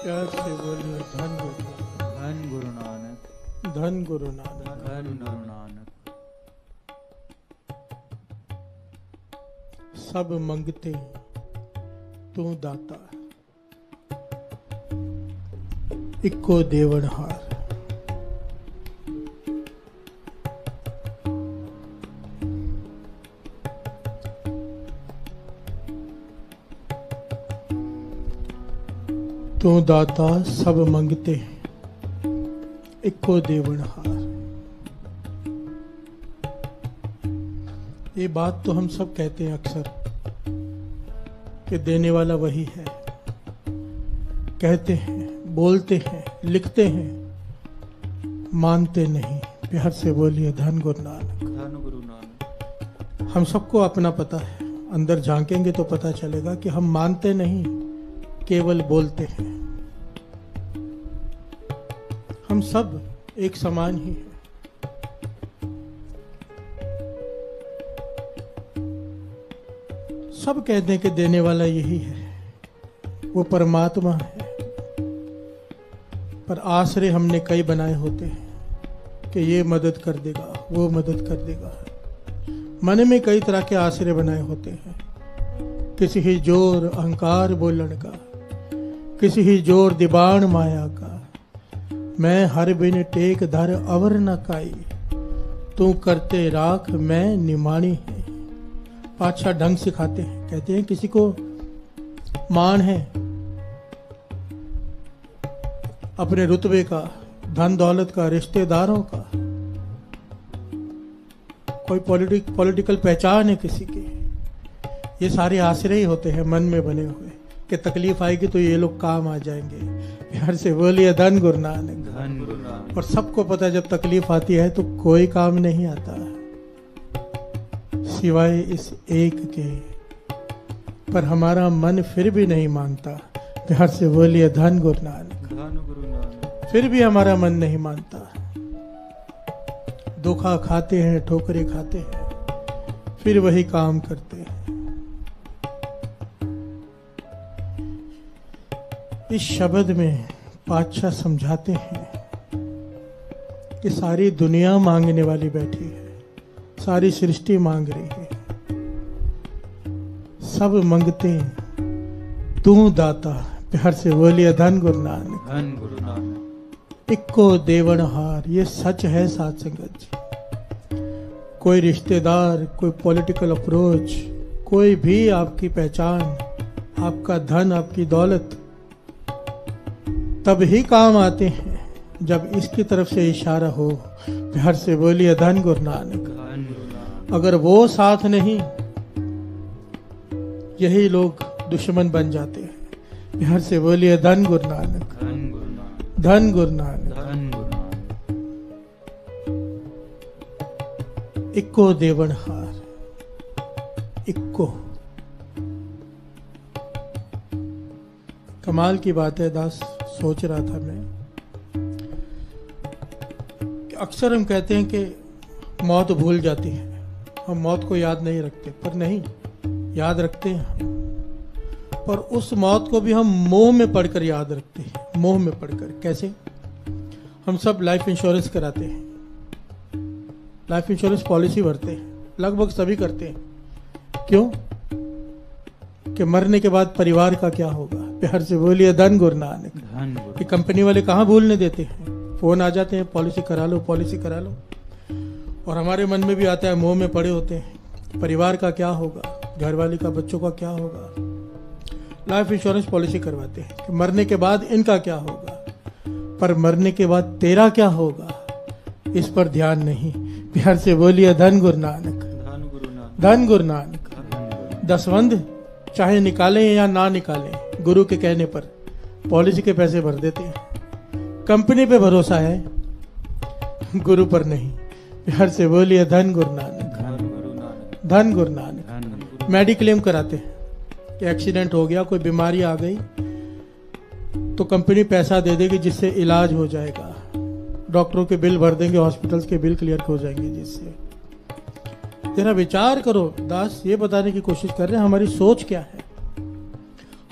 प्यार से बोलिए धन गुरु नानक, धन गुरु नानक। धन गुरु नानक। सब मंगते तू दाता, इक्को देवनहार। तू दाता सब मंगते इक्को देवनहार। ये बात तो हम सब कहते हैं अक्सर कि देने वाला वही है। कहते हैं, बोलते हैं, लिखते हैं, मानते नहीं। प्यार से बोलिए धन गुरु नानक, धन गुरु नानक। हम सबको अपना पता है। अंदर झांकेंगे तो पता चलेगा कि हम मानते नहीं, केवल बोलते हैं। हम सब एक समान ही हैं। सब कहते हैं कि देने वाला यही है, वो परमात्मा है। पर आश्रय हमने कई बनाए होते हैं कि ये मदद कर देगा, वो मदद कर देगा। मन में कई तरह के आश्रय बनाए होते हैं। किसी ही जोर अहंकार बोलन का, किसी ही जोर दिबाण माया का। मैं हर बिन टेक धर अवर न काई, तू करते राख मैं निमानी है। पातशाह ढंग सिखाते हैं, कहते हैं किसी को मान है अपने रुतबे का, धन दौलत का, रिश्तेदारों का, कोई पॉलिटिकल पहचान है किसी की। ये सारे आश्रय होते हैं मन में बने हुए कि तकलीफ आएगी तो ये लोग काम आ जाएंगे। प्यार से बोलिए धन गुरु नानक, धन गुरु नानक। और सबको पता है जब तकलीफ आती है तो कोई काम नहीं आता सिवाय इस एक के। पर हमारा मन फिर भी नहीं मानता। प्यार से बोलिए धन गुरु नानक, धन गुरु नानक। फिर भी हमारा मन नहीं मानता। धोखा खाते हैं, ठोकरे खाते हैं, फिर वही काम करते हैं। इस शब्द में पातशाह समझाते हैं कि सारी दुनिया मांगने वाली बैठी है, सारी सृष्टि मांग रही है। सब मंगते तू दाता। प्यार से बोलिए धन गुरु नानक, धन गुरु नानक। इक्को देवनहार। ये सच है साथ संगत जी। कोई रिश्तेदार, कोई पॉलिटिकल अप्रोच, कोई भी आपकी पहचान, आपका धन, आपकी दौलत तब ही काम आते हैं जब इसकी तरफ से इशारा हो। प्यार से बोलिए धन गुरु नानक। धन गुरु नानक। अगर वो साथ नहीं, यही लोग दुश्मन बन जाते हैं। प्यार से बोलिए धन गुरु नानक, धन गुरु नानक। धन गुरु नानक। धन गुरु नानक। इक्को देवनहार, इक्को। कमाल की बात है दास। सोच रहा था मैं कि अक्सर हम कहते हैं कि मौत भूल जाती है, हम मौत को याद नहीं रखते। पर नहीं, याद रखते हैं हम। पर उस मौत को भी हम मोह में पढ़कर याद रखते हैं। मोह में पढ़कर कैसे? हम सब लाइफ इंश्योरेंस कराते हैं, लाइफ इंश्योरेंस पॉलिसी भरते हैं, लगभग सभी करते हैं। क्यों? कि मरने के बाद परिवार का क्या होगा। प्यार से बोलिए धन गुरु नानक। धन गुरु। कि कंपनी वाले कहाँ भूलने देते हैं। फोन आ जाते हैं, पॉलिसी करा लो, पॉलिसी करा लो। और हमारे मन में भी आता है, मुंह में पड़े होते हैं, परिवार का क्या होगा, घरवाली का, बच्चों का क्या होगा। लाइफ इंश्योरेंस पॉलिसी करवाते हैं कि मरने के बाद इनका क्या होगा। पर मरने के बाद तेरा क्या होगा, इस पर ध्यान नहीं। प्यार से बोलिए धन गुरु नानक, धन गुरु नानक। धन गुरु नानक। दसवंध चाहे निकालें या ना निकालें, गुरु के कहने पर पॉलिसी के पैसे भर देते हैं। कंपनी पे भरोसा है, गुरु पर नहीं। प्यार से बोलिए धन गुरु नानक, धन गुरु नानक। धन गुरु नानक। धन गुरु। मेडिक्लेम कराते हैं कि एक्सीडेंट हो गया, कोई बीमारी आ गई तो कंपनी पैसा दे देगी जिससे इलाज हो जाएगा। डॉक्टरों के बिल भर देंगे, हॉस्पिटल्स के बिल क्लियर हो जाएंगे जिससे। जरा विचार करो दास, ये बताने की कोशिश कर रहे हैं हमारी सोच क्या है।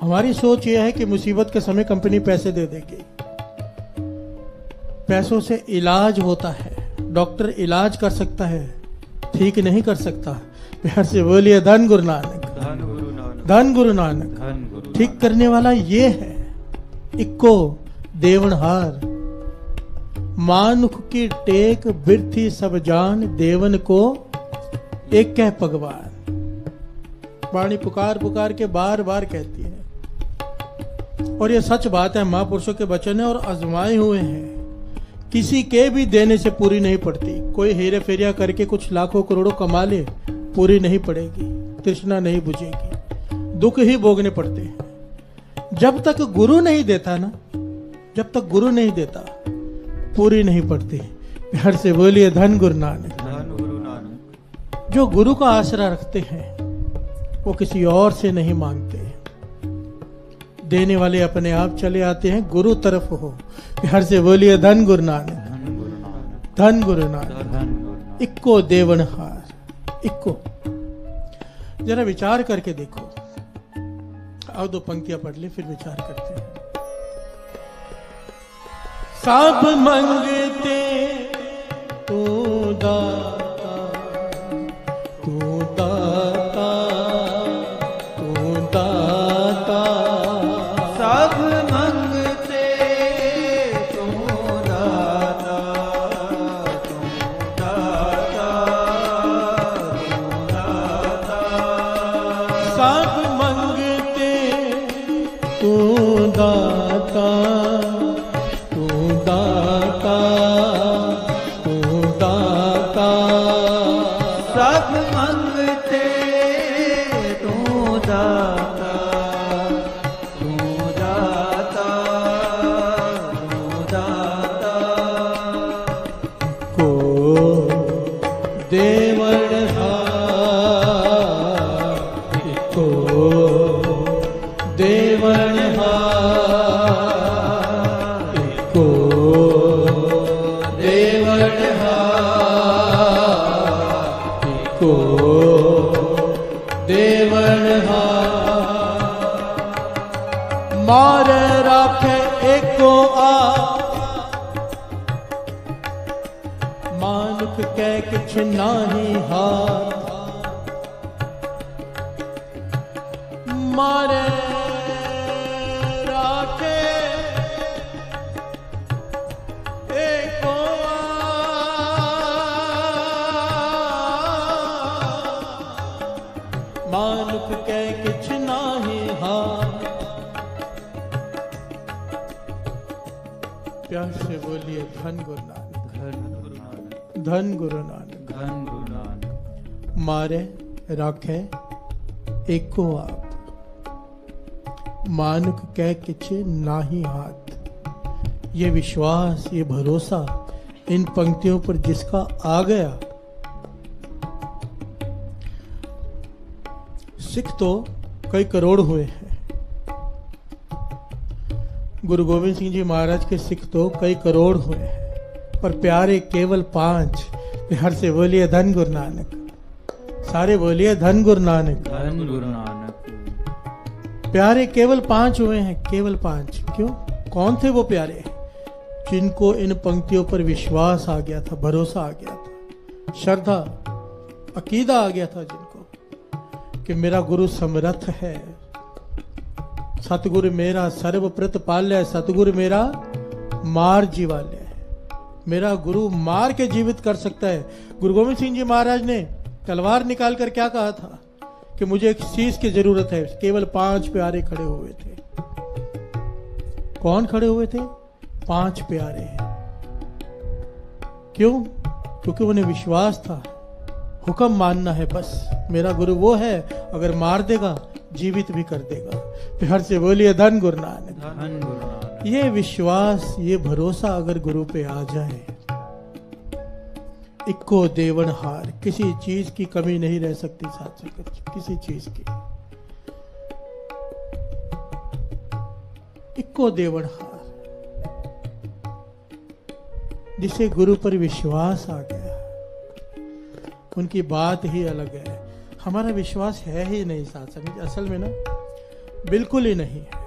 हमारी सोच यह है कि मुसीबत के समय कंपनी पैसे दे देगी। पैसों से इलाज होता है, डॉक्टर इलाज कर सकता है, ठीक नहीं कर सकता। प्यार से बोलिए धन गुरु नानक, धन गुरु नानक, धन गुरु नानक। धन गुरु ठीक करने वाला ये है। इक्को देवनहार, मानुख की टेक बिरथी सब जान, देवन को एक कह भगवान। वाणी पुकार पुकार के बार बार कहती है, और ये सच बात है, महापुरुषों के वचन है और आजमाए हुए हैं। किसी के भी देने से पूरी नहीं पड़ती। कोई हेरे फेरिया करके कुछ लाखों करोड़ों कमा ले, पूरी नहीं पड़ेगी, तृष्णा नहीं बुझेगी, दुख ही भोगने पड़ते हैं। जब तक गुरु नहीं देता ना, जब तक गुरु नहीं देता, पूरी नहीं पड़ती। प्यार से बोलिए धन गुरु नानक, धन गुरु नानक। जो गुरु का आसरा रखते हैं वो किसी और से नहीं मांगते। देने वाले अपने आप चले आते हैं, गुरु तरफ हो। प्यार से बोलिए धन गुरु नानक, धन गुरु नानक, धन गुरु नानक। धन गुरु नानक। इक्को देवनहार, इक्को। जरा विचार करके देखो। अब 2 पंक्तियां पढ़ ले, फिर विचार करते हैं। सब मंगते तू दाता, तू दाता, तू दाता। सब मंगते तू दाता, तू दाता, तू दाता। सब मंगते तू दाता, तू दाता, तू दाता। सब मंगते तू दाता, तू दाता, तू दाता। को देवनहार, को देवनहार, को देवनहार, को देवनहार। मार राखे एको आप, मानुख कह किछ नाही हाथ। मारे राखे एको आप, मानुख कह किछ नाही हाथ। प्यार से बोलिए धन गुरु नानक, धन गुरु नानक, धन गुरु नानक। धन गुरु नानक। मारे राखे एको आप, मानुख कह किछ नाही हाथ। ये विश्वास, ये भरोसा इन पंक्तियों पर जिसका आ गया, सिख तो कई करोड़ हुए हैं। गुरु गोविंद सिंह जी महाराज के सिख तो कई करोड़ हुए हैं, पर प्यारे केवल 5। प्यार से बोलिए धन गुरु नानक, सारे बोलिए धन गुरु नानक। धन गुरु नानक। प्यारे केवल 5 हुए हैं, केवल 5। क्यों? कौन थे वो प्यारे? जिनको इन पंक्तियों पर विश्वास आ गया था, भरोसा आ गया था, श्रद्धा, अकीदा आ गया था जिनको कि मेरा गुरु समर्थ है। सतगुरु मेरा सर्व प्रतिपाल्य है, सतगुरु मेरा मार जीवाल्य है। मेरा गुरु मार के जीवित कर सकता है। गुरु गोविंद सिंह जी महाराज ने तलवार निकाल कर क्या कहा था कि मुझे एक शीश की जरूरत है। केवल 5 प्यारे खड़े हुए थे। कौन खड़े हुए थे? 5 प्यारे। क्यों? क्योंकि उन्हें विश्वास था, हुक्म मानना है बस। मेरा गुरु वो है, अगर मार देगा जीवित भी कर देगा। प्यार से बोलिए धन गुरु नानक, धन गुरु नानक। ये विश्वास, ये भरोसा अगर गुरु पे आ जाए, इक्को देवनहार, किसी चीज की कमी नहीं रह सकती साथ संगत, किसी चीज की। इक्को देवनहार, जिसे गुरु पर विश्वास आ गया, उनकी बात ही अलग है। हमारा विश्वास है ही नहीं साथ संगत। असल में ना, बिल्कुल ही नहीं है।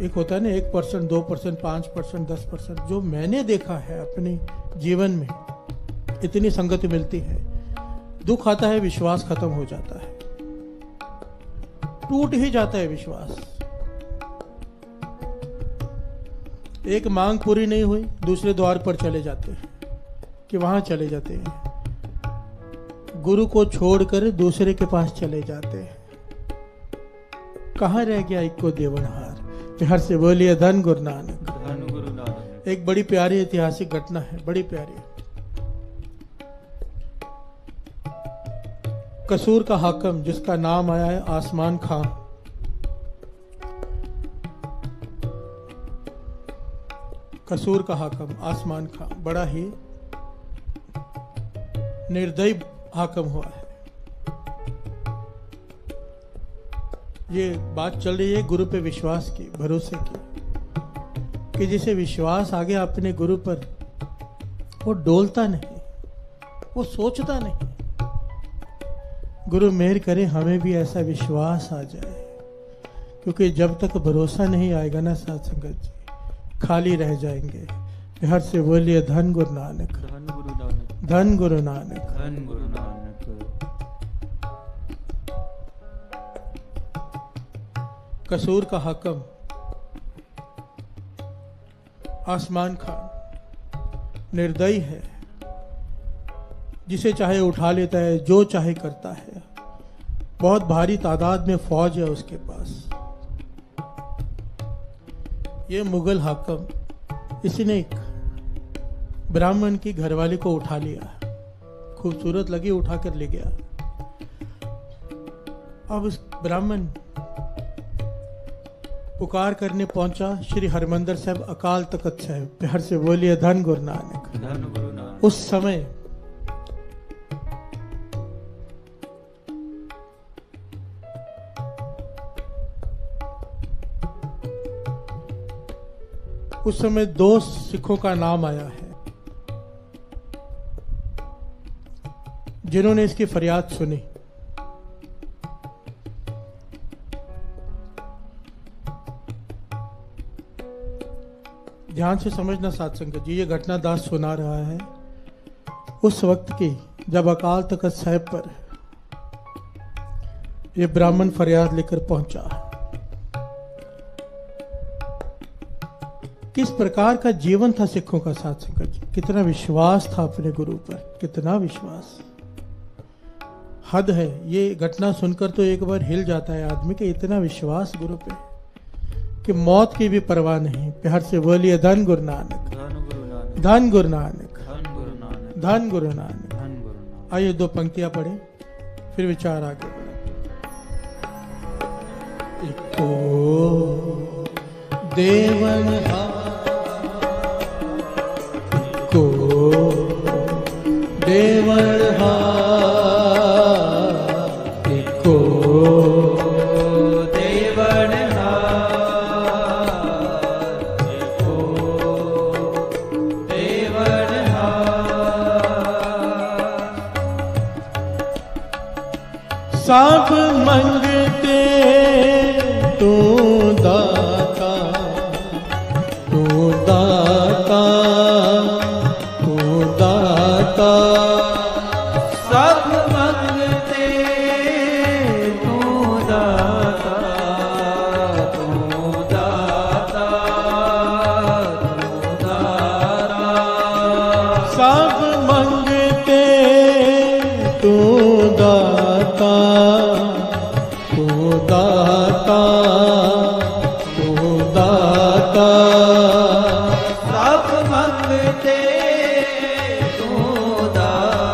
एक होता है ना 1%, 2%, 5%, 10%। जो मैंने देखा है अपने जीवन में, इतनी संगति मिलती है, दुख आता है, विश्वास खत्म हो जाता है, टूट ही जाता है विश्वास। एक मांग पूरी नहीं हुई, दूसरे द्वार पर चले जाते हैं कि वहां चले जाते हैं, गुरु को छोड़कर दूसरे के पास चले जाते हैं। कहां रह गया इक्को देवनहार। हर से बोलिए धन गुरु नानक। धन गुरु नानक। एक बड़ी प्यारी ऐतिहासिक घटना है, बड़ी प्यारी। कसूर का हाकिम, जिसका नाम आया है आसमान खां, कसूर का हाकिम आसमान खां बड़ा ही निर्दयी हाकिम हुआ है। ये बात चल रही है गुरु पे विश्वास की, भरोसे की, कि जिसे विश्वास आ गया अपने गुरु पर, वो डोलता नहीं, वो सोचता नहीं। गुरु मेहर करे हमें भी ऐसा विश्वास आ जाए, क्योंकि जब तक भरोसा नहीं आएगा ना साथ संगत जी, खाली रह जाएंगे। हर से बोलिए धन गुरु नानक। धन गुरु नानक। धन गुरु नानक। धन गुरु नानक। कसूर का हाकिम आसमान खां निर्दयी है, जिसे चाहे उठा लेता है, जो चाहे करता है। बहुत भारी तादाद में फौज है उसके पास। ये मुगल हाकिम, इसने एक ब्राह्मण की घरवाली को उठा लिया, खूबसूरत लगी, उठा कर ले गया। अब उस ब्राह्मण पुकार करने पहुंचा श्री हरमंदर साहब अकाल तख्त साहब। प्यार से बोलिए धन गुरु नानक। धन गुरु नानक। उस समय दो सिखों का नाम आया है जिन्होंने इसकी फरियाद सुनी। ध्यान से समझना साथ संगत जी, ये घटना दास सुना रहा है उस वक्त की जब अकाल तख्त साहिब पर ये ब्राह्मण फरियाद लेकर पहुंचा। किस प्रकार का जीवन था सिखों का साथ संगत जी, कितना विश्वास था अपने गुरु पर, कितना विश्वास, हद है। ये घटना सुनकर तो एक बार हिल जाता है आदमी कि इतना विश्वास गुरु पे कि मौत की भी परवाह नहीं। प्यार से बोलिए धन गुरु नानक। धन गुरु नानक। धन गुरु नानक। धन गुरु नानक। धन गुरु नानक। धन गुरु नानक। आइए दो पंक्तियां पढ़ें, फिर विचार आगे बढ़ाते। इको देवनहार, इको देवनहार, इको सब मंगते तू दाता, तू दाता, तू दाता। सब मंगते तू दाता, तू दाता, तू दाता। सब मंगते तू दाता, तू दाता, तू दाता। सब मंगते तू दाता,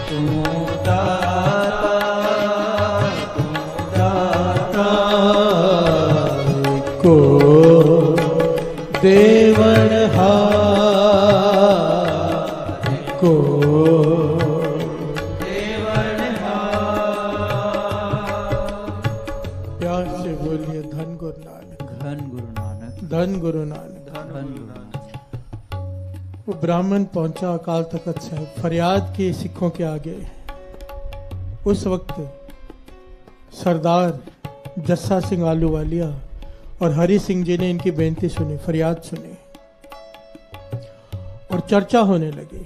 तू दाता, तू दाता। को देवनहार, को धन गुरु नानक। धन गुरु नानक। वो ब्राह्मण पहुंचा अकाल तख्त साहिब, फरियाद की सिखों के आगे। उस वक्त सरदार जस्सा सिंह आलूवालिया और हरि सिंह जी ने इनकी बेनती सुनी, फरियाद सुनी और चर्चा होने लगी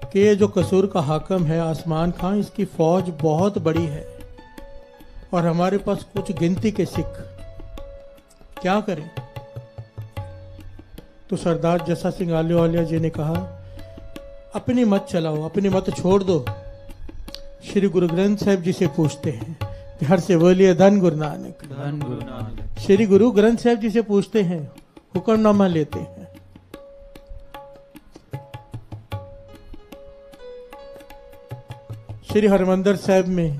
कि ये जो कसूर का हाकिम है आसमान खां, इसकी फौज बहुत बड़ी है और हमारे पास कुछ गिनती के सिख, क्या करें। तो सरदार जस्सा सिंह आलूवालिया जी ने कहा, अपनी मत चलाओ, अपनी मत छोड़ दो, श्री गुरु ग्रंथ साहिब जी से पूछते हैं। हर से बोलिए धन गुरु नानक। धन गुरु नानक। श्री गुरु ग्रंथ साहिब जी से पूछते हैं, हुक्मनामा लेते हैं। श्री हरमंदिर साहिब में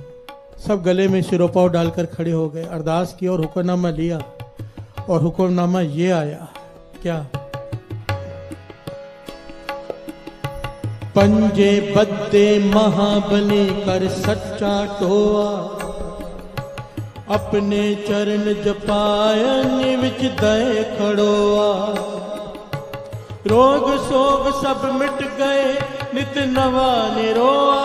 सब गले में सिरोपाव डालकर खड़े हो गए, अरदास की और हुक्मनामा लिया और हुक्मनामा ये आया, क्या? पंजे बद्दे महाबली कर सच्चा टोआ, अपने चरण जपायन विच दए खड़ोआ, रोग सोग सब मिट गए नित नवा निरोआ,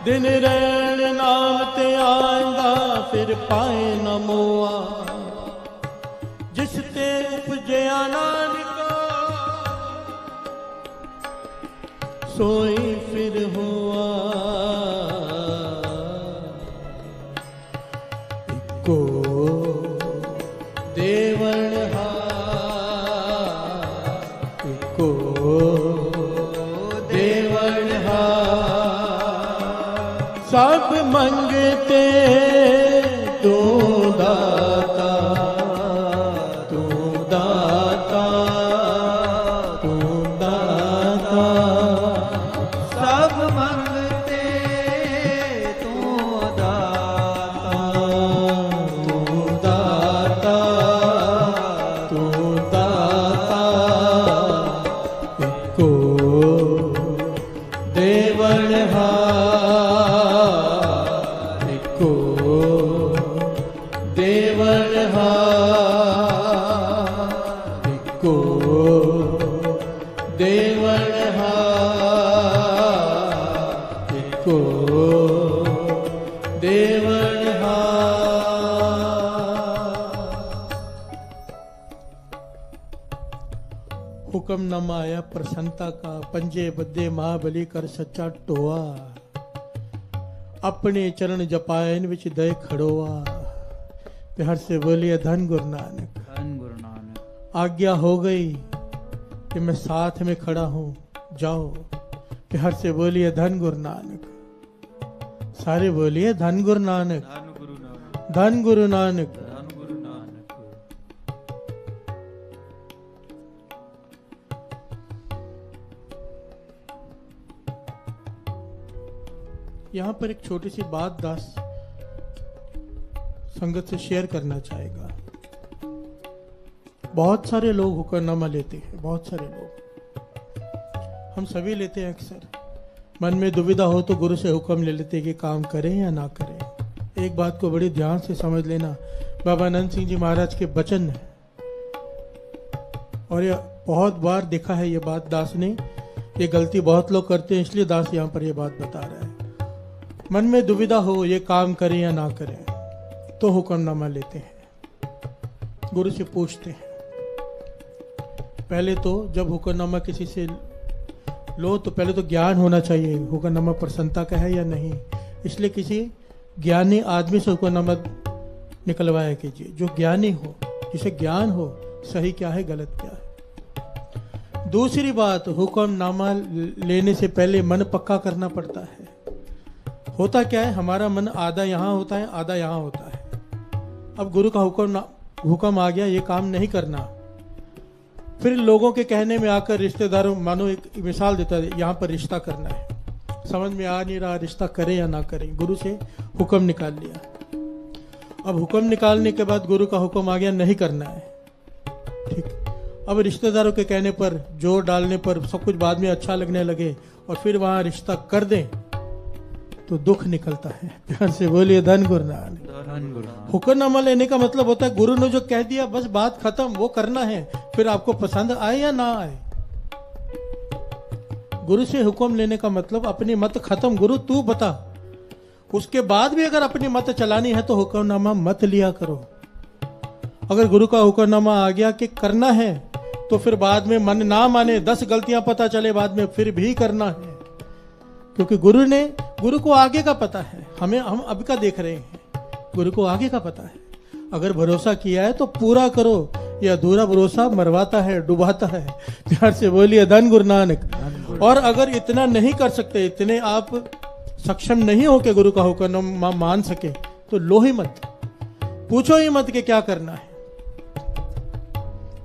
दिन रैन नाम ते आंदा फिर पाए न मोआ, जिस ते उपजया नानका सोई फिर हुआ, को देवण को देवण सब मंगते तू दाता, तू दाता, तू दाता, सब मंगते तू दाता, तू दाता, तू दाता, को देवण को देवण को देवण को देवण। हुक्मनामा आया प्रसन्नता का, पंजे बद्दे महाबली कर सच्चा टोआ, अपने चरण जपायन विच दय खड़ोआ, प्यार से बोलिए धन गुरु नानक। धन गुरु नानक। आज्ञा हो गई कि मैं साथ में खड़ा हूं, जाओ, प्यार से बोलिए धन गुरु नानक। सारे बोलिए धन गुरु नानक। धन गुरु नानक। धन गुरु नानक। धन गुरु नानक। यहाँ पर एक छोटी सी बात दास संगत से शेयर करना चाहेगा। बहुत सारे लोग हुक्मनामा लेते हैं, बहुत सारे लोग, हम सभी लेते हैं। अक्सर मन में दुविधा हो तो गुरु से हुक्म ले लेते हैं कि काम करें या ना करें। एक बात को बड़ी ध्यान से समझ लेना, बाबा आनंद सिंह जी महाराज के वचन है और ये बहुत बार देखा है ये बात दास ने, ये गलती बहुत लोग करते हैं, इसलिए दास यहाँ पर ये बात बता रहा है। मन में दुविधा हो ये काम करें या ना करें तो हुक्मनामा लेते हैं, गुरु से पूछते हैं। पहले तो जब हुक्मनामा किसी से लो तो पहले तो ज्ञान होना चाहिए, हुक्मनामा प्रसन्नता का है या नहीं, इसलिए किसी ज्ञानी आदमी से हुक्मनामा निकलवाया कीजिए, जो ज्ञानी हो, जिसे ज्ञान हो सही क्या है गलत क्या है। दूसरी बात, हुक्मनामा लेने से पहले मन पक्का करना पड़ता है। होता क्या है, हमारा मन आधा यहाँ होता है आधा यहाँ होता है। अब गुरु का हुक्म आ गया ये काम नहीं करना, फिर लोगों के कहने में आकर रिश्तेदारों, मानो एक मिसाल देता है, यहाँ पर रिश्ता करना है, समझ में आ नहीं रहा रिश्ता करें या ना करें, गुरु से हुक्म निकाल लिया। अब हुक्म निकालने के बाद गुरु का हुक्म आ गया नहीं करना है, ठीक। अब रिश्तेदारों के कहने पर, जोर डालने पर सब कुछ बाद में अच्छा लगने लगे और फिर वहां रिश्ता कर दें तो दुख निकलता है। प्यार से बोलिए धन गुरु नानक। धन गुरु नानक। हुक्मनामा लेने का मतलब होता है गुरु ने जो कह दिया बस बात खत्म, वो करना है, फिर आपको पसंद आए या ना आए। गुरु से हुक्म लेने का मतलब अपनी मत खत्म, गुरु तू बता। उसके बाद भी अगर अपनी मत चलानी है तो हुक्मनामा मत लिया करो। अगर गुरु का हुक्मनामा आ गया कि करना है तो फिर बाद में मन ना माने, 10 गलतियां पता चले बाद में, फिर भी करना है, क्योंकि गुरु को आगे का पता है। हम अब का देख रहे हैं, गुरु को आगे का पता है। अगर भरोसा किया है तो पूरा करो, या अधूरा भरोसा मरवाता है, डुबाता है। प्यार से बोलिए धन गुरु नानक। और अगर इतना नहीं कर सकते, इतने आप सक्षम नहीं हो कि गुरु का हुक्म मान सके, तो लो ही मत, पूछो ही मत कि क्या करना है।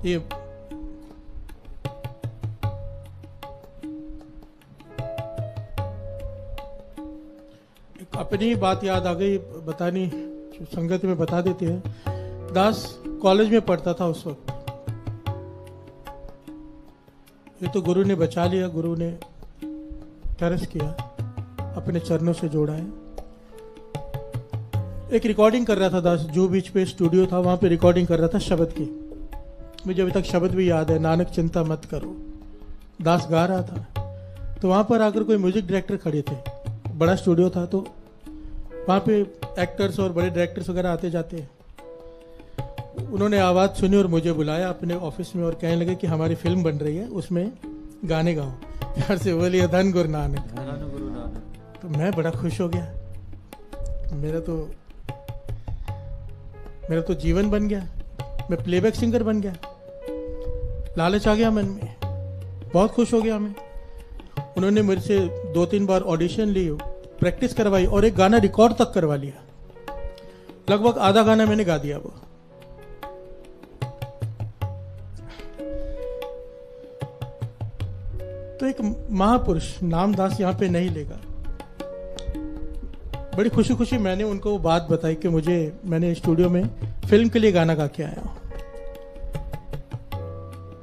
ये अपनी बात याद आ गई, बतानी संगत में बता देते हैं। दास कॉलेज में पढ़ता था उस वक्त। ये तो गुरु ने बचा लिया, गुरु ने तरस किया, अपने चरणों से जोड़ा है। एक रिकॉर्डिंग कर रहा था दास, जू बीच पे स्टूडियो था, वहां पे रिकॉर्डिंग कर रहा था शब्द की। मुझे अभी तक शब्द भी याद है, नानक चिंता मत करो। दास गा रहा था, तो वहां पर आकर कोई म्यूजिक डायरेक्टर खड़े थे। बड़ा स्टूडियो था, तो वहां पे एक्टर्स और बड़े डायरेक्टर्स वगैरह आते जाते हैं। उन्होंने आवाज़ सुनी और मुझे बुलाया अपने ऑफिस में और कहने लगे कि हमारी फिल्म बन रही है, उसमें गाने गाओ। प्यार से बोलिए धन गुरु नानक। तो मैं बड़ा खुश हो गया, मेरा तो जीवन बन गया, मैं प्लेबैक सिंगर बन गया। लालच आ गया मन में, बहुत खुश हो गया मैं। उन्होंने मेरे से 2-3 बार ऑडिशन ली, प्रैक्टिस करवाई और एक गाना रिकॉर्ड तक करवा लिया। लगभग आधा गाना मैंने गा दिया वो। तो एक महापुरुष, नाम दास यहां पे नहीं लेगा, बड़ी खुशी खुशी मैंने उनको वो बात बताई कि मैंने स्टूडियो में फिल्म के लिए गाना गा के आया हूं।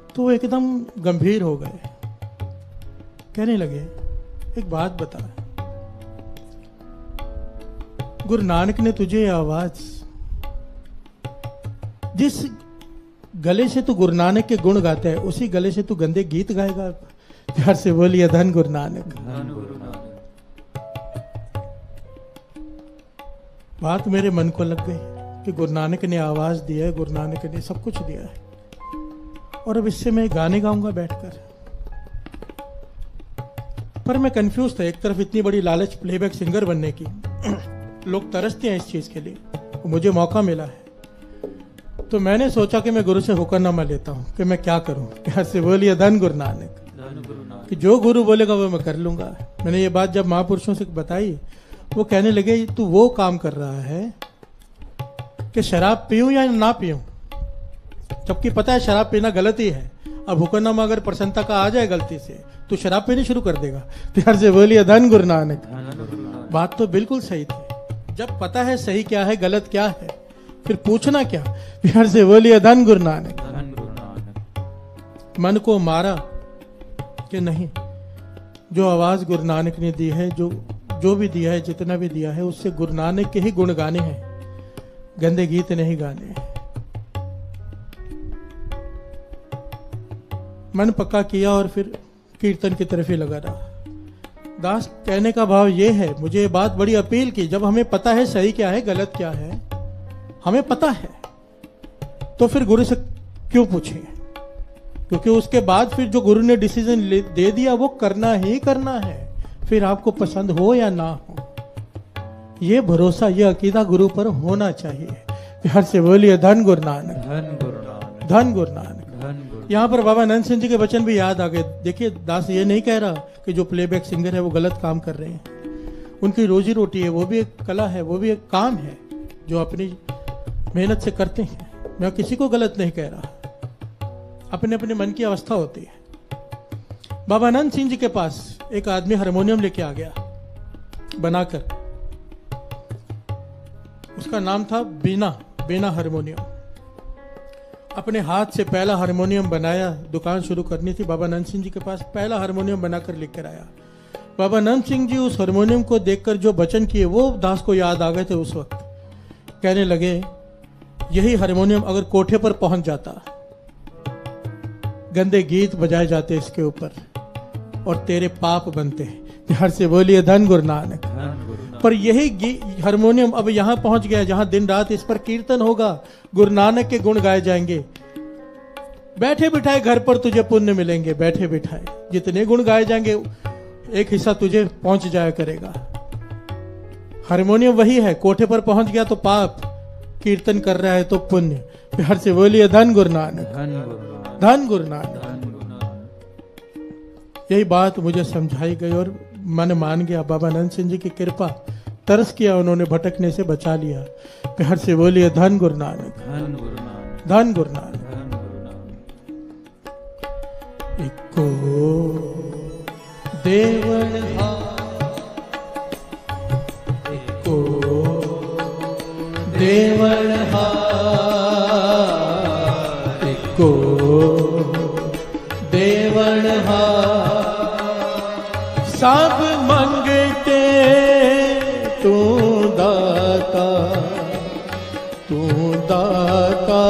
तो वो एकदम गंभीर हो गए, कहने लगे एक बात बता, गुरु नानक ने तुझे आवाज, जिस गले से तू गुरु नानक के गुण गाता है, उसी गले से तू गंदे गीत गाएगा। प्यार से बोलिए धन गुरु नानक। बात मेरे मन को लग गई कि गुरु नानक ने आवाज दिया है, गुरु नानक ने सब कुछ दिया है, और अब इससे मैं गाने गाऊंगा बैठकर। पर मैं कंफ्यूज था। एक तरफ इतनी बड़ी लालच प्लेबैक सिंगर बनने की, लोग तरसते हैं इस चीज के लिए, मुझे मौका मिला है। तो मैंने सोचा कि मैं गुरु से हुक्मनामा लेता हूं कि मैं क्या करूं। प्यार से बोलिए धन गुरु नानक। कि जो गुरु बोलेगा वो मैं कर लूंगा। मैंने ये बात जब महापुरुषों से बताई, वो कहने लगे तू वो काम कर रहा है कि शराब पीऊं या ना पीऊं, जबकि पता है शराब पीना गलत ही है। अब हुक्मनामा अगर प्रसन्नता का आ जाए गलती से, तो शराब पीनी शुरू कर देगा। प्यार से बोलिए धन गुरु नानक। बात तो बिल्कुल सही थी। जब पता है सही क्या है गलत क्या है, फिर पूछना क्या। प्यार से बोलिए धन गुरु नानक। मन को मारा कि नहीं, जो आवाज गुरु नानक ने दी है, जो भी दिया है, जितना भी दिया है, उससे गुरु नानक के ही गुण गाने हैं, गंदे गीत नहीं गाने हैं। मन पक्का किया और फिर कीर्तन की तरफ ही लगा रहा। दास कहने का भाव ये है, मुझे ये बात बड़ी अपील की, जब हमें पता है सही क्या है गलत क्या है, हमें पता है, तो फिर गुरु से क्यों पूछें? क्योंकि उसके बाद फिर जो गुरु ने डिसीजन दे दिया वो करना ही करना है, फिर आपको पसंद हो या ना हो। ये भरोसा, ये अकीदा गुरु पर होना चाहिए। प्यार से बोलिए धन गुरु नानक। धन गुरु नानक। धन गुरु नानक। यहाँ पर बाबा नंद सिंह जी के वचन भी याद आ गए। देखिए दास ये नहीं कह रहा कि जो प्लेबैक सिंगर है वो गलत काम कर रहे हैं। उनकी रोजी रोटी है, वो भी एक कला है, वो भी एक काम है जो अपनी मेहनत से करते हैं। मैं किसी को गलत नहीं कह रहा, अपने अपने मन की अवस्था होती है। बाबा नंद सिंह जी के पास एक आदमी हारमोनियम लेके आ गया बनाकर, उसका नाम था बीना हारमोनियम। अपने हाथ से पहला हारमोनियम बनाया, दुकान शुरू करनी थी। बाबा नंद सिंह जी के पास पहला हारमोनियम बनाकर लेकर आया। बाबा नंद सिंह जी उस हारमोनियम को देखकर जो वचन किए वो दास को याद आ गए थे उस वक्त। कहने लगे यही हारमोनियम अगर कोठे पर पहुंच जाता, गंदे गीत बजाए जाते इसके ऊपर और तेरे पाप बनते। प्यार से बोलिए धन गुरु नानक। पर यही हारमोनियम अब यहाँ पहुंच गया जहां दिन रात इस पर कीर्तन होगा, गुरु नानक के गुण गाए जाएंगे। बैठे बिठाए घर पर तुझे पुण्य मिलेंगे, बैठे बिठाए जितने गुण गाए जाएंगे एक हिस्सा तुझे पहुंच जाया करेगा। हारमोनियम वही है, कोठे पर पहुंच गया तो पाप, कीर्तन कर रहा है तो पुण्य। हर से बोलिए धन गुरु नानक, धन गुरु नानक। यही बात मुझे समझाई गई और मन मान गया। बाबा नंद सिंह जी की कृपा, तरस किया उन्होंने, भटकने से बचा लिया। हर से बोलिए धन गुरु नानक, धन गुरु नानक। इको देवल इको देवल इको देवल सब मंगते तू दाता, तू दाता,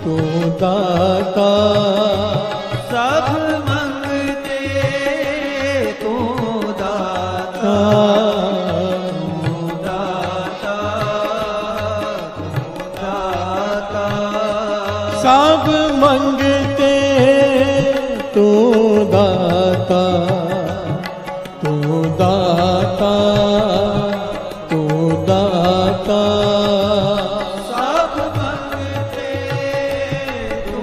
तू दाता। सब मंगते तू दाता, तू दाता, तू दाता। सब मंगते तू दाता, तू दाता, तू दाता। सब मंगते तू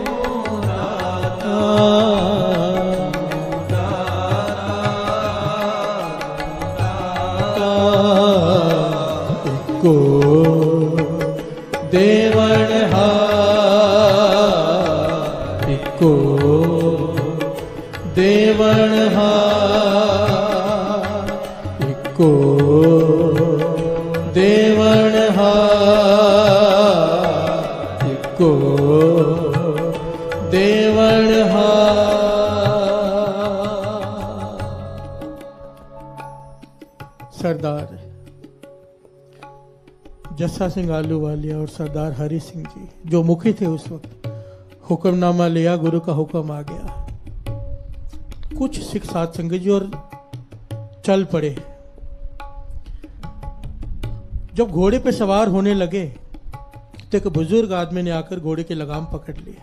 दाता, को देवण को देवण को देवण को देवण। सरदार जस्सा सिंह आलूवालिया और सरदार हरि सिंह जी जो मुखी थे उस वक्त, हुक्मनामा लिया, गुरु का हुक्म आ गया। कुछ सिख साध संगत जी और चल पड़े। जब घोड़े पे सवार होने लगे तो एक बुजुर्ग आदमी ने आकर घोड़े की लगाम पकड़ ली।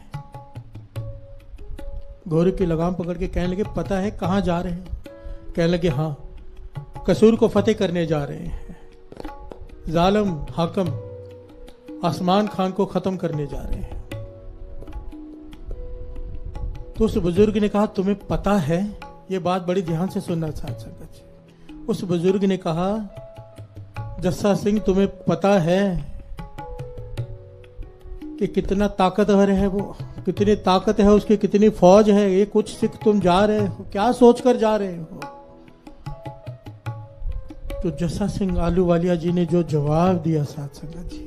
घोड़े की लगाम पकड़ के कहने लगे, पता है कहाँ जा रहे हैं? कहने लगे, हाँ, कसूर को फतेह करने जा रहे हैं। जालिम हाकम आसमान खान को खत्म करने जा रहे हैं। तो उस बुजुर्ग ने कहा, तुम्हें पता है? ये बात बड़ी ध्यान से सुनना साथ संगत जी। उस बुजुर्ग ने कहा, जस्सा सिंह तुम्हें पता है कि कितना ताकतवर है वो, कितनी ताकत है उसकी, कितनी फौज है? ये कुछ सिख तुम जा रहे हो, क्या सोचकर जा रहे हो? तो जस्सा सिंह आलूवालिया जी ने जो जवाब दिया साथ संगत जी,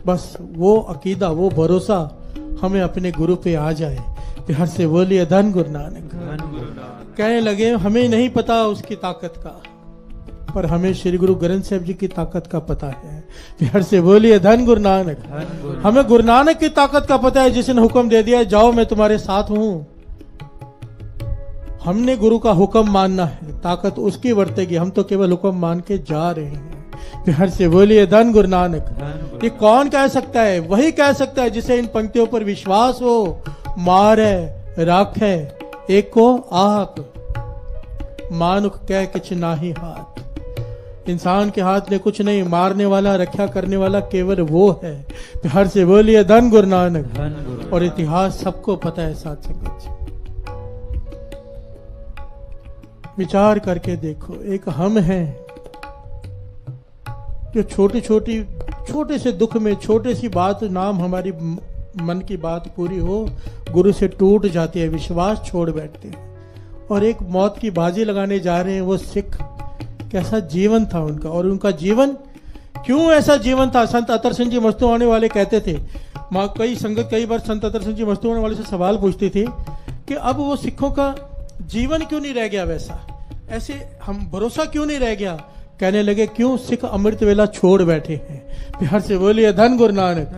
बस वो अकीदा, वो भरोसा हमें अपने गुरु पे आ जाए। हर से बोलिए धन गुरु नानक। कहने लगे, हमें नहीं पता उसकी ताकत का, पर हमें श्री गुरु ग्रंथ साहिब जी की ताकत का पता है। हर से बोलिए धन गुरु नानक। हमें गुरु नानक की ताकत का पता है, जिसने हुक्म दे दिया, जाओ मैं तुम्हारे साथ हूं। हमने गुरु का हुक्म मानना है, ताकत उसकी वर्तेगी, हम तो केवल हुक्म मान के जा रहे हैं। हर से बोलिए धन गुरु नानक। ये कौन कह सकता है? वही कह सकता है जिसे इन पंक्तियों पर विश्वास हो। मारे राखे एको आप, मानुख कह किछ नाही हाथ। इंसान के हाथ में कुछ नहीं, मारने वाला, रक्षा करने वाला केवल वो है। हर से बोलिए धन गुरु नानक। और इतिहास सबको पता है साथ संगत जी। विचार करके देखो, एक हम हैं जो छोटे से दुख में, छोटी सी बात, नाम हमारी मन की बात पूरी हो, गुरु से टूट जाती है, विश्वास छोड़ बैठते हैं और एक मौत की बाजी लगाने जा रहे हैं। वो सिख, कैसा जीवन था उनका, और उनका जीवन क्यों ऐसा जीवन था? संत अतर सिंह जी मस्तुआने वाले कहते थे, कई बार संत अतर सिंह जी मस्तुआने वाले से सवाल पूछती थी कि अब वो सिखों का जीवन क्यों नहीं रह गया वैसा, ऐसे हम भरोसा क्यों नहीं रह गया? कहने लगे, क्यों? सिख अमृत वेला छोड़ बैठे हैं। बिहार से बोलिए धन गुरु नानक।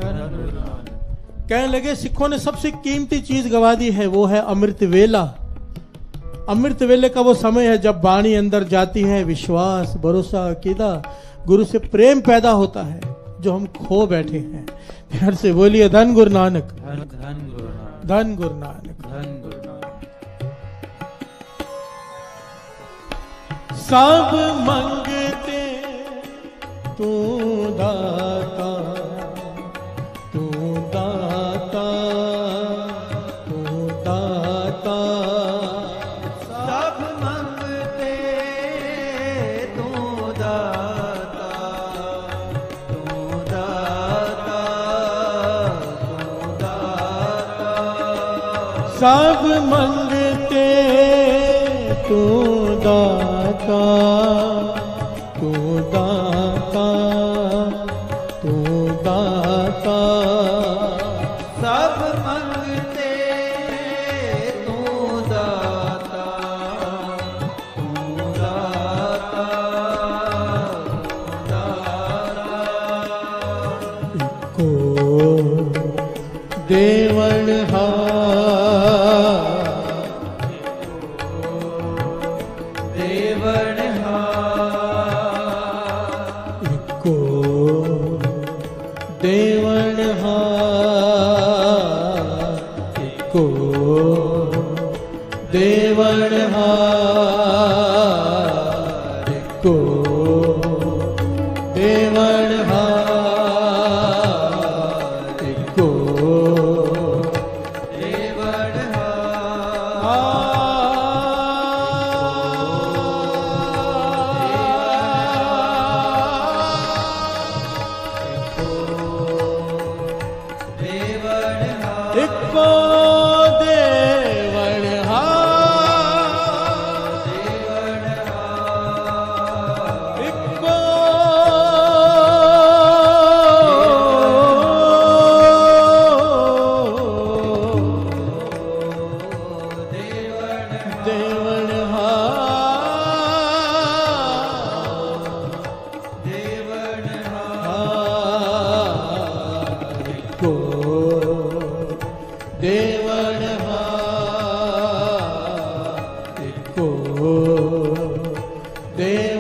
कहने लगे, सिखों ने सबसे कीमती चीज गवा दी है, वो है अमृत वेला। अमृत वेले का वो समय है जब वाणी अंदर जाती है, विश्वास, भरोसा, अकीदा, गुरु से प्रेम पैदा होता है जो हम खो बैठे हैं। प्यार से बोलिए धन गुरु नानक, धन धन गुरु नानक, धन गुरु नानक, धन गुरु नानक। सब मंगते तू दाता, तू दाता, तू दाता। सब मंगते तू दाता, तू दाता, तू दाता। सब मंगते तू दाता, तू दाता, तू दाता। सब मंगते तू दाता, तू दाता, तू दाता। को देवण देवण को देवण को देवण को देवण को देवण इको देवण इको देवण को देवण को देव